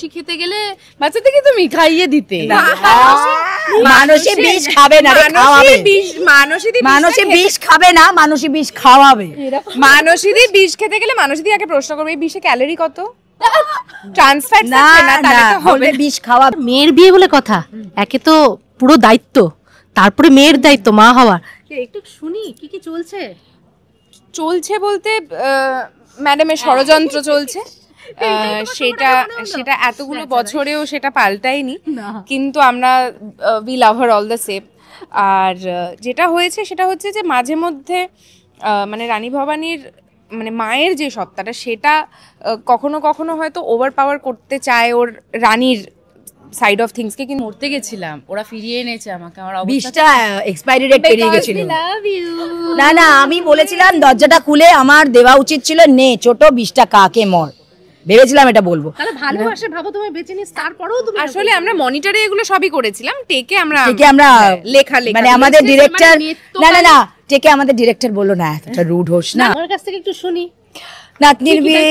শিখতে গেলে বাচ্চাদেরকে তুমি খাইয়ে দিতে মানসী বিষ খাবে না, খাওয়াবে। মানসী বিষ খাবে না, মানসী বিষ খাওয়াবে। মানসীদি বিষ খেতে গেলে মানসীদি আগে প্রশ্ন করবে এই বিষে ক্যালোরি কত, ট্রান্স ফ্যাট না না, তাহলে তো হবে বিষ খাওয়াবে। মেয়ের বিয়ে বলে কথা, একে তো পুরো দায়িত্ব, তারপরে মেয়ের দায়িত্ব মা হওয়ার। একটু শুনি কি কি চলছে। চলছে বলতে ম্যাডামের ষড়যন্ত্র চলছে, সেটা এতগুলো বছরেও সেটা পাল্টায়নি, কিন্তু আমরা we love her all the same. আর যেটা হয়েছে সেটা হচ্ছে যে মাঝে মধ্যে মানে রানী ভবানীর মানে মায়ের যে সত্তাটা সেটা কখনো কখনো হয়তো ওভার পাওয়ার করতে চায় ওর রানীর সাইড অফ থিংস কে। কিন্তু মরতে গেছিলাম, ওরা ফিরিয়ে এনেছে আমাকে, আমার বিষটা এক্সপায়ারি ডেট পেরিয়ে গেছিল। না না, আমি বলেছিলাম দরজাটা খুলে আমার দেওয়া উচিত ছিল, নে ছোট বিষটা কাকে মর, ভেবেছিলাম এটা বলবো। তাহলে ভালোবাসে ভাবো তুমি বেঁচে নিস, তারপরেও তুমি আসলে আমরা মনিটরে এগুলো সবই করেছিলাম, টেকে আমরা লেখা মানে আমাদের ডিরেক্টর না টেকে আমাদের ডিরেক্টর বললো না এতটা রুড হোস না। আমার কাছ থেকে একটু শুনি। নাতনির বিয়ে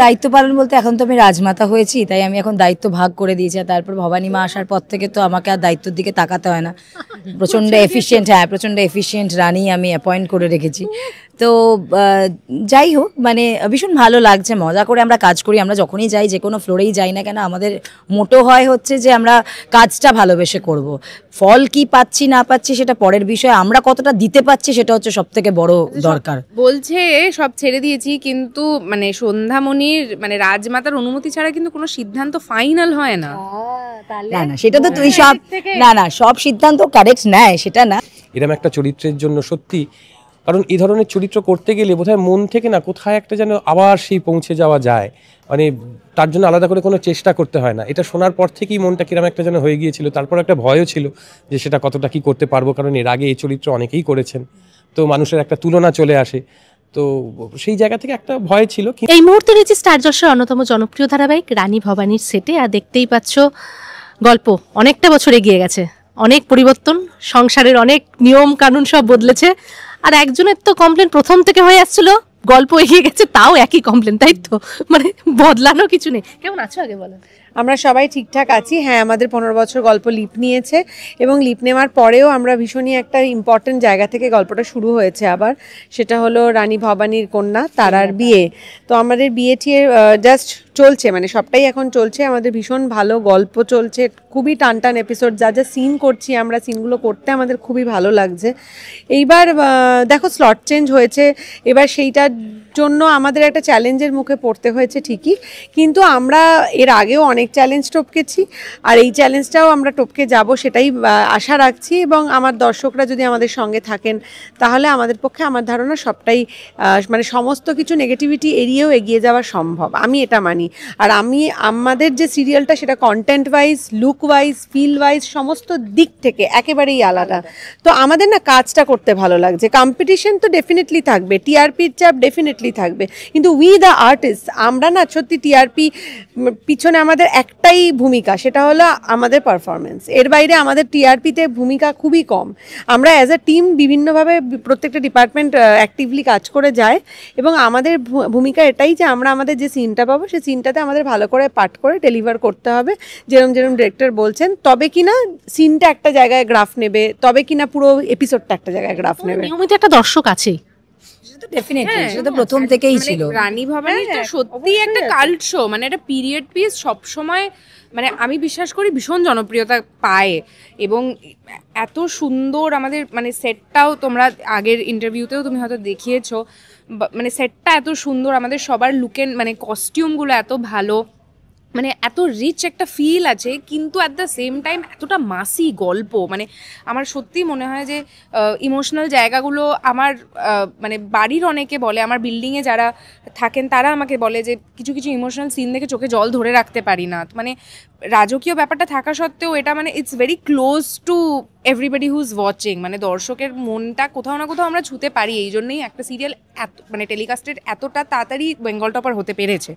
দায়িত্ব পালন বলতে এখন তো আমি রাজমাতা হয়েছি, তাই আমি এখন দায়িত্ব ভাগ করে দিয়েছি। তারপর ভবানী মা আসার পর থেকে তো আমাকে আর দায়িত্বের দিকে তাকাতে হয় না, প্রচন্ড এফিশিয়েন্ট। হ্যাঁ, প্রচন্ড এফিশিয়েন্ট রানী আমি অ্যাপয়েন্ট করে রেখেছি। তো যাই হোক, মানে ভীষণ ভালো লাগছে, মজা করে আমরা কাজ করি। আমরা যখনই যাই, যে কোনো ফ্লোরেই যাই না কেন, আমাদের মোটো হয় হচ্ছে যে আমরা কাজটা ভালোবেসে করব। ফল কি পাচ্ছি না পাচ্ছি সেটা পরের বিষয়, আমরা কতটা দিতে পাচ্ছি সেটা হচ্ছে সব থেকে বড় দরকার। বলছে সব ছেড়ে দিয়েছি, কিন্তু মানে সন্ধ্যামণির মানে রাজমাতার অনুমতি ছাড়া কিন্তু কোনো সিদ্ধান্ত ফাইনাল হয় না। না না, সেটা তো তুই সব না সব সিদ্ধান্ত কারেক্ট নেয় সেটা না। এরকম একটা চরিত্রের জন্য সত্যি, কারণ এই ধরনের চরিত্র করতে গেলে বোধহয় মন থেকে না কোথায় একটা যেন আবার সেই পৌঁছে যাওয়া যায়, মানে তার জন্য আলাদা করে কোনো চেষ্টা করতে হয় না। এটা শোনার পর থেকেই মনটা কিরম একটা যেন হয়ে গিয়েছিল। তারপর একটা ভয়ও ছিল যে সেটা কতটা কি করতে পারবো, কারণ এর আগে এই চরিত্র অনেকেই করেছেন, তো মানুষের একটা তুলনা চলে আসে, তো সেই জায়গা থেকে একটা ভয় ছিল। এই মুহূর্তে রয়েছে স্টার জলসার অন্যতম জনপ্রিয় ধারাবাহিক রানী ভবানীর সেটে, আর দেখতেই পাচ্ছ গল্প অনেকটা বছর এগিয়ে গেছে, অনেক পরিবর্তন, সংসারের অনেক নিয়ম কানুন সব বদলেছে। আর একজনের তো কমপ্লেন প্রথম থেকে হয়ে আসছিল, গল্প এগিয়ে গেছে তাও একই কমপ্লেন, তাই তো? মানে বদলানো কিছু নেই। কেমন আছো আগে বলো? আমরা সবাই ঠিকঠাক আছি। হ্যাঁ, আমাদের 15 বছর গল্প লিপ নিয়েছে, এবং লিপ নেওয়ার পরেও আমরা ভীষণই একটা ইম্পর্টেন্ট জায়গা থেকে গল্পটা শুরু হয়েছে আবার, সেটা হলো রানী ভবানীর কন্যা তারার বিয়ে। তো আমাদের বিয়ে টিয়ে জাস্ট চলছে, মানে সবটাই এখন চলছে। আমাদের ভীষণ ভালো গল্প চলছে, খুবই টান টান এপিসোড, যা যা সিন করছি আমরা, সিনগুলো করতে আমাদের খুবই ভালো লাগছে। এইবার দেখো স্লট চেঞ্জ হয়েছে, এবার সেইটার জন্য আমাদের একটা চ্যালেঞ্জের মুখে পড়তে হয়েছে ঠিকই, কিন্তু আমরা এর আগেও অনেক চ্যালেঞ্জ টপকেছি, আর এই চ্যালেঞ্জটাও আমরা টপকে যাব সেটাই আশা রাখছি। এবং আমার দর্শকরা যদি আমাদের সঙ্গে থাকেন তাহলে আমাদের পক্ষে আমার ধারণা সবটাই মানে সমস্ত কিছু নেগেটিভিটি এড়িয়েও এগিয়ে যাওয়া সম্ভব, আমি এটা মানি। আর আমাদের যে সিরিয়ালটা সেটা content wise, look wise, feel wise সমস্ত দিক থেকে একেবারেই আলাদা। তো আমাদের না কাজটা করতে ভালো লাগছে। কম্পিটিশন তো ডেফিনেটলি থাকবে, টিআরপির চাপ ডেফিনেটলি থাকবে, কিন্তু উই দ্য আর্টিস্ট, আমরা না সত্যি টিআরপি পিছনে আমাদের একটাই ভূমিকা, সেটা হলো আমাদের পারফরমেন্স। এর বাইরে আমাদের টিআরপিতে ভূমিকা খুবই কম। আমরা অ্যাজ আ টিম বিভিন্নভাবে প্রত্যেকটা ডিপার্টমেন্ট অ্যাক্টিভলি কাজ করে যায়, এবং আমাদের ভূমিকা এটাই যে আমরা আমাদের যে সিনটা পাবো সেই সিনটাতে আমাদের ভালো করে পাঠ করে ডেলিভার করতে হবে, যেরকম ডিরেক্টর বলছেন, তবে কিনা সিনটা একটা জায়গায় গ্রাফ নেবে, তবে কিনা পুরো এপিসোডটা একটা জায়গায় গ্রাফ নেবে। নিয়মিত একটা দর্শক আছেই, ডেফিনেটলি সেটা তো প্রথম থেকেই ছিল। রানী ভবানী তো সত্যি একটা কাল্ট শো, মানে একটা পিরিয়ড পিস, সব সময় মানে আমি বিশ্বাস করি ভীষণ জনপ্রিয়তা পায়। এবং এত সুন্দর আমাদের মানে সেটটাও, তোমরা আগের ইন্টারভিউতেও তুমি হয়তো দেখিয়েছো, মানে সেটটা এত সুন্দর, আমাদের সবার লুকের মানে কস্টিউমগুলো এত ভালো, মানে এত রিচ একটা ফিল আছে, কিন্তু অ্যাট দ্য সেম টাইম এতটা মাসি গল্প। মানে আমার সত্যিই মনে হয় যে ইমোশনাল জায়গাগুলো আমার মানে বাড়ির অনেকে বলে, আমার বিল্ডিংয়ে যারা থাকেন তারা আমাকে বলে যে কিছু কিছু ইমোশনাল সিন দেখে চোখে জল ধরে রাখতে পারি না। মানে রাজকীয় ব্যাপারটা থাকা সত্ত্বেও এটা মানে it's very close to everybody who's watching, মানে দর্শকের মনটা কোথাও না কোথাও আমরা ছুঁতে পারি। এই জন্যই একটা সিরিয়াল এত মানে টেলিকাস্টেড এতটা তাড়াতাড়ি বেঙ্গল টপার হতে পেরেছে।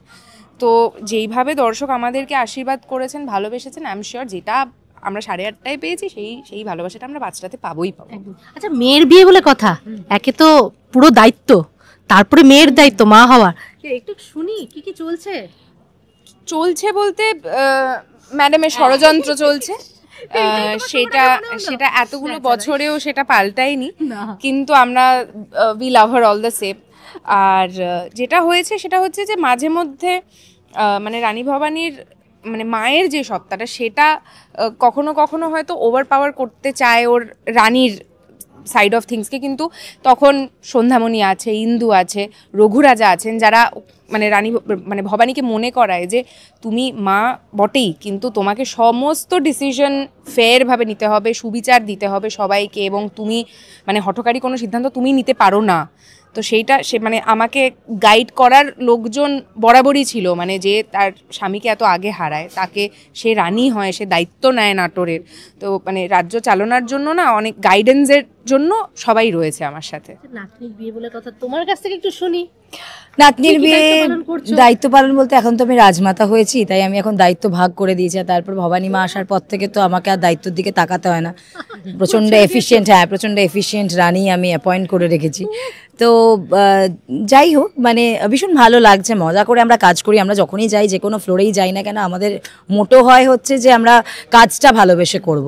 তো যেইভাবে দর্শক আমাদেরকে আশীর্বাদ করেছেন, ভালোবেসেছেন, আই এম শিওর যেটা আমরা 8:30টায় পেয়েছি সেই ভালোবাসাটা আমরা 5টাতে পাবোই পাবো। আচ্ছা, মেয়ের বিয়ে বলে কথা, একে তো পুরো দায়িত্ব, তারপরে মেয়ের দায়িত্ব মা হওয়ার। একটু শুনি কি কি চলছে। চলছে বলতে ম্যাডামের ষড়যন্ত্র চলছে, সেটা সেটা এতগুলো বছরেও সেটা পাল্টায়নি, কিন্তু আমরা we love her all the same. আর যেটা হয়েছে সেটা হচ্ছে যে মাঝে মধ্যে মানে রানী ভবানীর মানে মায়ের যে সত্তাটা সেটা কখনো কখনো হয়তো ওভার পাওয়ার করতে চায় ওর রানীর সাইড অফ থিংসকে, কিন্তু তখন সন্ধ্যামণি আছে, ইন্দু আছে, রঘুরাজা আছেন, যারা মানে রানী মানে ভবানীকে মনে করায় যে তুমি মা বটেই, কিন্তু তোমাকে সমস্ত ডিসিশন ফেয়ারভাবে নিতে হবে, সুবিচার দিতে হবে সবাইকে, এবং তুমি মানে হঠকারী কোনো সিদ্ধান্ত তুমি নিতে পারো না। তো সেইটা সে মানে আমাকে গাইড করার লোকজন বরাবরই ছিল, মানে যে তার স্বামীকে এত আগে হারায় তাকে সে রানী হয়, সে দায়িত্ব নেয় নাটোরের, তো মানে রাজ্য চালনার জন্য না অনেক গাইডেন্সের জন্য সবাই রয়েছে আমার সাথে। নাতনির বিয়ে বলে কথা, তোমার কাছ থেকে একটু শুনি। নাতনির বিয়ে দায়িত্ব পালন বলতে এখন তো আমি রাজমাতা হয়েছি, তাই আমি এখন দায়িত্ব ভাগ করে দিয়েছি। আর তারপর ভবানী মা আসার পর থেকে তো আমাকে আর দায়িত্বের দিকে তাকাতে হয় না। প্রচণ্ড এফিশিয়েন্ট, হ্যাঁ প্রচণ্ড এফিশিয়েন্ট রানী আমি অ্যাপয়েন্ট করে রেখেছি। তো যাই হোক, মানে ভীষণ ভালো লাগছে, মজা করে আমরা কাজ করি। আমরা যখনই যাই, যে কোনো ফ্লোরেই যাই না কেন, আমাদের মোটো হয় হচ্ছে যে আমরা কাজটা ভালোবেসে করব।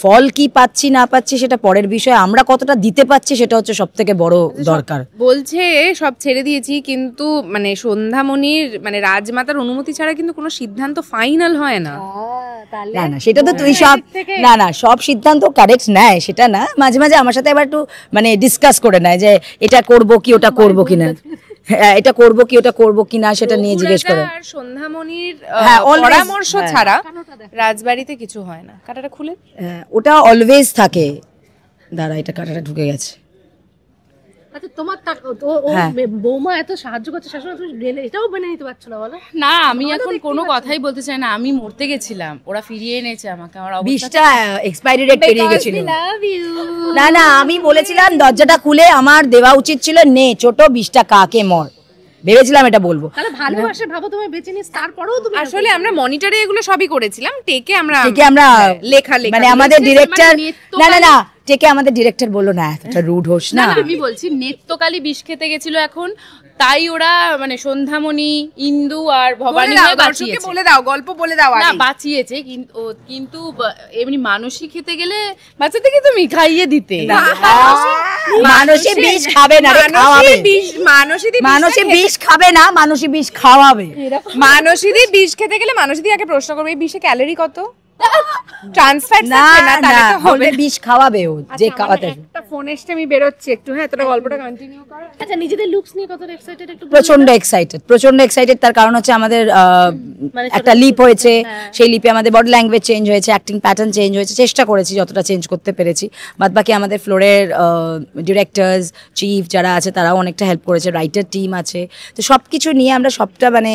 ফল কি পাচ্ছি না পাচ্ছি সেটা পরের বিষয়, আমরা কতটা দিতে পাচ্ছি সেটা হচ্ছে সব থেকে বড় দরকার। বলছে সব ছেড়ে দিয়েছি, কিন্তু মানে সন্ধ্যামণির মানে রাজমাতার অনুমতি ছাড়া কিন্তু কোনো সিদ্ধান্ত ফাইনাল হয় না। না না, সেটা তো তুই সব না না সব সিদ্ধান্ত কারেক্ট নেয় সেটা না, মাঝে মাঝে আমার সাথে আবার একটু মানে ডিসকাস করে নেয় যে এটা করব কি ওটা করব কি না, হ্যাঁ এটা করব কি ওটা করব কি না সেটা নিয়ে জিজ্ঞেস করে। আর সন্ধ্যামণির হ্যাঁ, পরামর্শ ছাড়া রাজবাড়িতে কিছু হয় না। কাটাটা খুলে ওটা অলওয়েজ থাকে। দাঁড়া, এটা কাটাটা ঢুকে গেছে। আচ্ছা, তোমার বৌমা এত সাহায্য করছে শাশুড়ি, তুমি এটাও মেনে নিতে পারছো না বলো? না, আমি এখন কোনো কথাই বলতে চাই না। আমি মরতে গেছিলাম, ওরা ফিরিয়ে এনেছে আমাকে। আমার বিষটা এক্সপায়ারি ডেট পেরিয়ে গেছিল। না না, আমি বলেছিলাম দরজাটা খুলে আমার দেওয়া উচিত ছিল, নে ছোট বিষটা কাকে মর, ভেবেছিলাম এটা বলবো। তাহলে ভালোবাসে ভাবো তুমি বেঁচে নিস, তারপরেও তুমি আসলে আমরা মনিটরে এগুলো সবই করেছিলাম, টেকে আমরা লেখা মানে আমাদের ডিরেক্টর না না না টেকে আমাদের ডিরেক্টর বললো না এতটা রুড হোস না। আমি বলছি নেত্রকালী বিষ খেতে গেছিল এখন, তাই ওরা মানে সন্ধ্যামণি, ইন্দু আর ভবানী বাঁচিয়েছে। বলে দাও, গল্প বলে দাও। না বাঁচিয়েছে, কিন্তু এমনি মানসী খেতে গেলে বাচ্চাদেরকে তুমি খাইয়ে দিতে। মানসী বিষ খাবে না, খাওয়াবে। মানসী বিষ খাবে না, মানসী বিষ খাওয়াবে। মানসীদি বিষ খেতে গেলে মানসীদি আগে প্রশ্ন করবে এই বিষে ক্যালোরি কত, ট্রান্সফ্যাট না না, তাহলে তো হবে বিষ খাওয়াবে ও যে খাওয়াতে। একটা ফোন এসে আমি বেরোচ্ছি একটু, হ্যাঁ তোরা গল্পটা কন্টিনিউ করো। আচ্ছা, নিজেদের লুকস নিয়ে কতটা এক্সাইটেড? একটু প্রচন্ড এক্সাইটেড। তার কারণ হচ্ছে আমাদের একটা লিপ হয়েছে, সেই লিপে আমাদের বডি ল্যাঙ্গুয়েজ চেঞ্জ হয়েছে, অ্যাক্টিং প্যাটার্ন চেঞ্জ হয়েছে। চেষ্টা করেছি যতটা চেঞ্জ করতে পেরেছি। বাদ বাকি আমাদের ফ্লোরের ডিরেক্টরস, চিফ যারা আছে তারাও অনেকটা হেল্প করেছে, রাইটার টিম আছে। তো সব কিছু নিয়ে আমরা সবটা মানে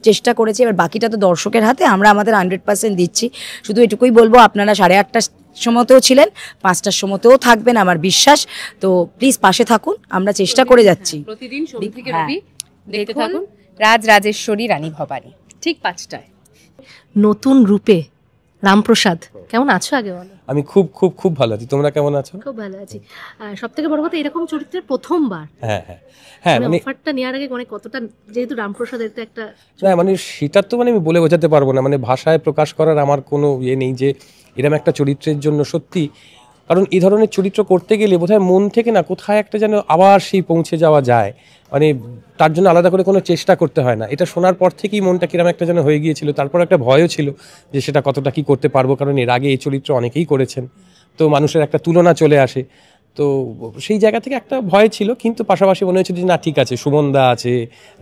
চেষ্টা করেছি। এবার বাকিটা তো দর্শকের হাতে, আমরা আমাদের 100% দিচ্ছি। শুধু এটুকুই বলবো, আপনারা 8:30টার সময়তেও ছিলেন, 5টার সময়তেও থাকবেন আমার বিশ্বাস। তো প্লিজ পাশে থাকুন, আমরা চেষ্টা করে যাচ্ছি। প্রতিদিন সোম থেকে রবি দেখতে থাকুন রাজরাজেশ্বরী রানী ভবানী ঠিক 5টায়। নতুন রূপে রামপ্রসাদ, কেমন আছো আগে বলো? আমি খুব খুব খুব ভালো আছি, তোমরা কেমন আছো? খুব ভালো আছি। সব থেকে বড় কথা, এরকম চরিত্রের প্রথমবার। হ্যাঁ হ্যাঁ হ্যাঁ, মানে অফারটা নেওয়ার আগে মানে কতটা, যেহেতু রামপ্রসাদের তো একটা না মানে সেটা তো মানে আমি বলে বোঝাতে পারবো না, মানে ভাষায় প্রকাশ করার আমার কোনো ইয়ে নেই যে এরকম একটা চরিত্রের জন্য সত্যি। কারণ এই ধরনের চরিত্র করতে গেলে বোধহয় মন থেকে না কোথায় একটা যেন আবার সেই পৌঁছে যাওয়া যায়, মানে তার জন্য আলাদা করে কোনো চেষ্টা করতে হয় না। এটা শোনার পর থেকেই মনটা কিরম একটা যেন হয়ে গিয়েছিল। তারপর একটা ভয়ও ছিল যে সেটা কতটা কি করতে পারবো, কারণ এর আগে এই চরিত্র অনেকেই করেছেন, তো মানুষের একটা তুলনা চলে আসে। তো সেই জায়গা থেকে একটা ভয় ছিল, কিন্তু পাশাপাশি মনে হয়েছিল যে না ঠিক আছে, সুমনদা আছে,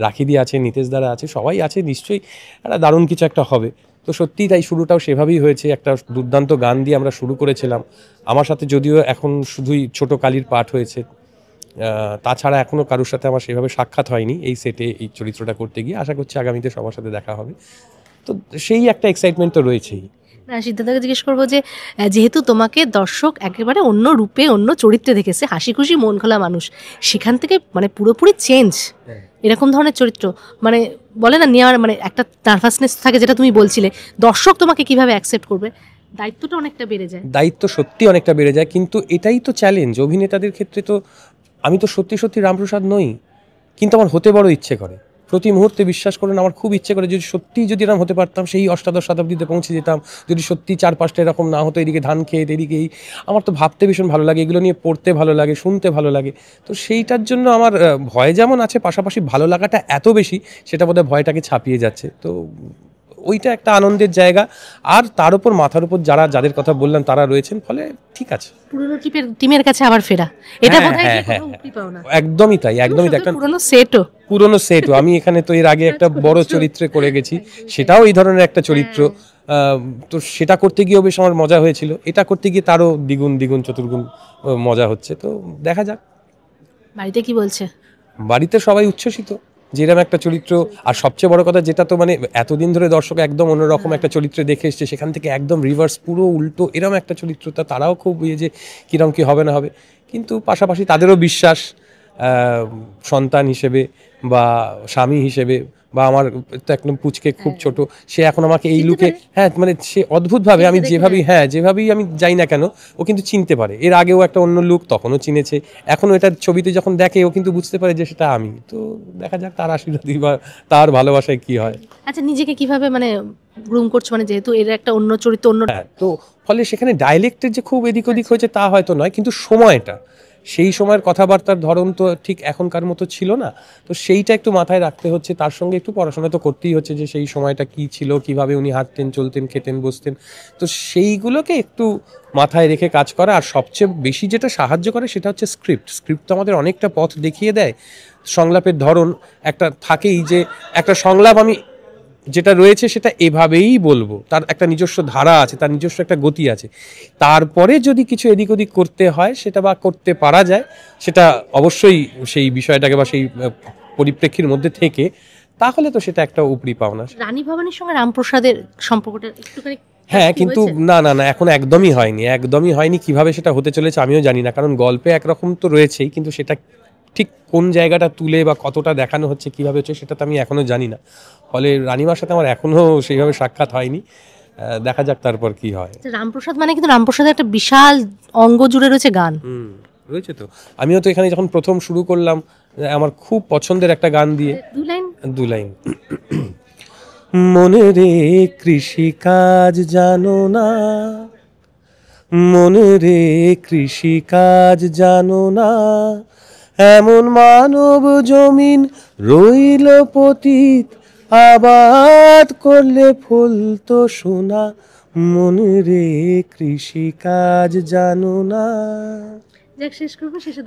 রাখিদি আছে, নিতেশ দ্বারা আছে, সবাই আছে, নিশ্চয়ই একটা দারুণ কিছু একটা হবে। তো সত্যিই তাই, শুরুটাও সেভাবেই হয়েছে। একটা দুর্দান্ত গান দিয়ে আমরা শুরু করেছিলাম। আমার সাথে যদিও এখন শুধুই ছোট কালীর পাঠ হয়েছে, তাছাড়া এখনও কারোর সাথে আমার সেভাবে সাক্ষাৎ হয়নি এই সেটে এই চরিত্রটা করতে গিয়ে। আশা করছি আগামীতে সবার সাথে দেখা হবে, তো সেই একটা এক্সাইটমেন্ট তো রয়েছেই। সিদ্ধার্থকে জিজ্ঞেস করবো যে যেহেতু তোমাকে দর্শক একেবারে অন্য রূপে, অন্য চরিত্রে দেখেছে, হাসি খুশি মন খোলা মানুষ, সেখান থেকে মানে পুরোপুরি চেঞ্জ এরকম ধরনের চরিত্র, মানে বলে না নেওয়ার মানে একটা নার্ভাসনেস থাকে, যেটা তুমি বলছিলে, দর্শক তোমাকে কিভাবে অ্যাকসেপ্ট করবে, দায়িত্বটা অনেকটা বেড়ে যায়। দায়িত্ব সত্যি অনেকটা বেড়ে যায়, কিন্তু এটাই তো চ্যালেঞ্জ অভিনেতাদের ক্ষেত্রে। তো আমি তো সত্যি সত্যি রামপ্রসাদ নই, কিন্তু আমার হতে বড় ইচ্ছে করে। প্রতি মুহূর্তে বিশ্বাস করুন আমার খুব ইচ্ছে করে যদি সত্যি যদি এরকম হতে পারতাম সেই অষ্টাদশ শতাব্দীতে পৌঁছে যেতাম, যদি সত্যি চারপাশটা এরকম না হতো, এদিকে ধান ক্ষেত এদিকেই, আমার তো ভাবতে ভীষণ ভালো লাগে, এগুলো নিয়ে পড়তে ভালো লাগে, শুনতে ভালো লাগে। তো সেইটার জন্য আমার ভয় যেমন আছে, পাশাপাশি ভালো লাগাটা এত বেশি সেটা বোধহয় ভয়টাকে ছাপিয়ে যাচ্ছে। তো ওইটা একটা আনন্দের জায়গা। আর তার উপর মাথার উপর যাদের কথা বললাম তারা রয়েছেন, ফলে ঠিক আছে। পুরনো টিমের কাছে আবার ফেরা, এটা হ্যাঁ, বোধহয় হ্যাঁ, কি হ্যাঁ, কোনো মুক্তি পাও না। একদমই তাই, একদমই তাই। একটা পুরনো সেটও আমি এখানে তো এর আগে একটা বড় চরিত্রে করে গেছি, সেটাও এই ধরনের একটা চরিত্র। তো সেটা করতে গিয়েও বেশ আমার মজা হয়েছিল, এটা করতে গিয়ে তারও দ্বিগুণ চতুর্গুণ মজা হচ্ছে। তো দেখা যাক। বাড়িতে কি বলছে? বাড়িতে সবাই উচ্ছ্বসিত যেরকম একটা চরিত্র। আর সবচেয়ে বড় কথা যেটা তো মানে এতদিন ধরে দর্শক একদম অন্যরকম একটা চরিত্রে দেখে এসছে, সেখান থেকে একদম রিভার্স, পুরো উল্টো এরকম একটা চরিত্র, তারাও খুব যে কিরম কি হবে না হবে। কিন্তু পাশাপাশি তাদেরও বিশ্বাস সন্তান হিসেবে বা স্বামী হিসেবে, বা আমার তো একদম পুচকে খুব ছোট, সে এখন আমাকে এই লুকে, হ্যাঁ মানে সে অদ্ভুতভাবে আমি যেভাবেই আমি যাই না কেন ও কিন্তু চিনতে পারে। এর আগেও একটা অন্য লুক, তখনও চিনেছে, এখনও এটা ছবিতে যখন দেখে ও কিন্তু বুঝতে পারে যে সেটা আমি। তো দেখা যাক তার আশীর্বাদই বা তার ভালোবাসায় কি হয়। আচ্ছা, নিজেকে কিভাবে মানে গ্রুম করছো, মানে যেহেতু এর একটা অন্য চরিত্র, অন্য হ্যাঁ, তো ফলে সেখানে ডায়ালেক্টের যে খুব এদিক ওদিক হয়েছে তা হয়তো নয়, কিন্তু সময়টা, সেই সময়ের কথাবার্তার ধরন তো ঠিক এখনকার মতো ছিল না। তো সেইটা একটু মাথায় রাখতে হচ্ছে, তার সঙ্গে একটু পড়াশোনা তো করতেই হচ্ছে যে সেই সময়টা কি ছিল, কিভাবে উনি হাঁটতেন, চলতেন, খেতেন, বসতেন। তো সেইগুলোকে একটু মাথায় রেখে কাজ করা। আর সবচেয়ে বেশি যেটা সাহায্য করে সেটা হচ্ছে স্ক্রিপ্ট তো আমাদের অনেকটা পথ দেখিয়ে দেয়। সংলাপের ধরন একটা থাকেই, যে একটা সংলাপ আমি যেটা রয়েছে সেটা এভাবেই বলবো, তার একটা নিজস্ব ধারা আছে, তার নিজস্ব একটা গতি আছে। তারপরে যদি কিছু এদিক ওদিক করতে হয় সেটা বা করতে পারা যায়, সেটা অবশ্যই সেই বিষয়টাকে বা সেই পরিপ্রেক্ষির মধ্যে থেকে, তাহলে তো সেটা একটা উপরি পাওনা। রানী ভবানীর সঙ্গে রামপ্রসাদের সম্পর্কটা একটুখানি হ্যাঁ, কিন্তু না, এখন একদমই হয়নি। কিভাবে সেটা হতে চলেছে আমিও জানি না, কারণ গল্পে একরকম তো রয়েছেই, কিন্তু সেটা ঠিক কোন জায়গাটা তুলে বা কতটা দেখানো হচ্ছে, কিভাবে হচ্ছে, সেটা তো আমি এখনো জানি না। ফলে রানীমার সাথে আমার এখনো সেইভাবে সাক্ষাৎ হয়নি, দেখা যাক তারপর কি হয়। রামপ্রসাদ মানে কিন্তু রামপ্রসাদের একটা বিশাল অঙ্গ জুড়ে রয়েছে গান রয়েছে। তো আমিও তো এখানে যখন প্রথম শুরু করলাম আমার খুব পছন্দের একটা গান দিয়ে, দু লাইন মনে রে কৃষিকাজ জানো না, মনে রে কৃষিকাজ জানো না, এমন মানব জমিন রইল পতিত, আবাদ করলে ফুল তো সোনা, মনে রে কৃষিকাজ জানো না। শেষ করবো, শেষে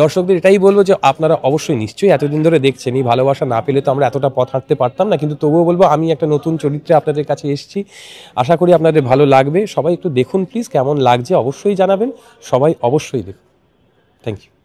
দর্শকদের এটাই বলবো যে আপনারা অবশ্যই নিশ্চয়ই এতদিন ধরে দেখছেন, এই ভালোবাসা না পেলে তো আমরা এতটা পথ হাঁটতে পারতাম না। কিন্তু তবুও বলবো আমি একটা নতুন চরিত্রে আপনাদের কাছে এসেছি, আশা করি আপনাদের ভালো লাগবে। সবাই একটু দেখুন প্লিজ, কেমন লাগছে অবশ্যই জানাবেন, সবাই অবশ্যই দেখুন। Thank you.